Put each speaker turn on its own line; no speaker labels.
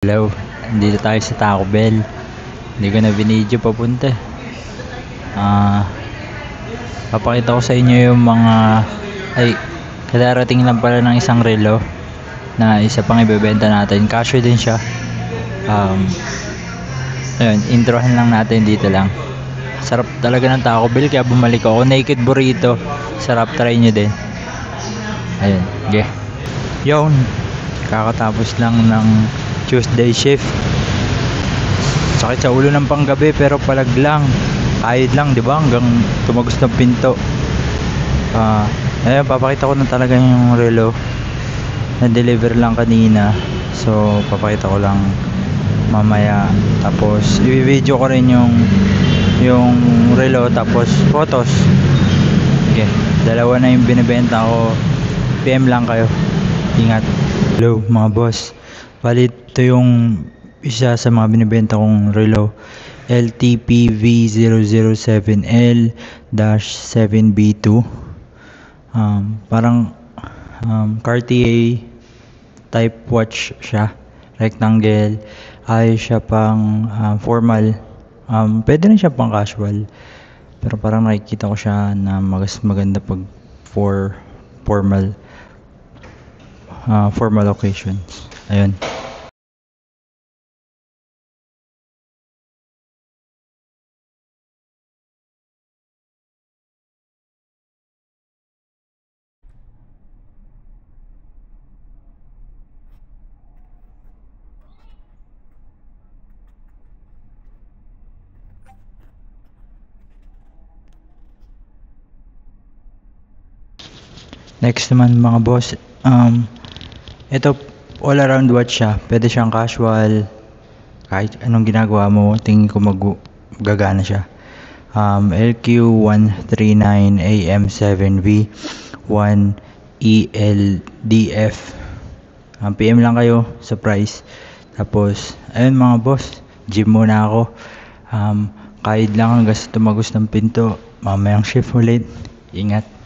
Hello, dito tayo sa Taco Bell. Hindi ko na binidyo papunta. Papakita ko sa inyo yung mga kadarating lang pala ng isang relo na isa pang ibebenta natin. Casio din siya. Ayun, introhan lang natin dito lang. Sarap talaga ng Taco Bell kaya bumalik ako. Naked burrito. Sarap, try nyo din. Ayun, okay. Yun, kakatapos lang ng Tuesday shift. Sakit sa ulo ng panggabi pero palag lang. Kahit lang, di ba? Hanggang tumagos ng pinto. Ayun, papakita ko na talaga yung relo. Na-deliver lang kanina. So, papakita ko lang mamaya. Tapos, i-video ko rin yung relo. Tapos, photos. Okay. Dalawa na yung binibenta ko. PM lang kayo. Ingat. Hello, mga boss. Bali, ito yung isa sa mga binibenta kong relo. LTPV007L-7B2. Parang Cartier type watch siya. Rectangle. Ay siya pang formal. Pwede rin siya pang casual. Pero parang nakikita ko siya na mas maganda pag for formal occasions. Ayun. Next naman mga boss, ito all around watch siya. Pwede siyang casual, kahit anong ginagawa mo, tingin ko gagana siya. LQ139AM7V 1ELDF. PM lang kayo sa price. Tapos ayun mga boss, gym muna ako. Kahit lang hanggang tumagos ng pinto. Mamayang shift ulit. Ingat.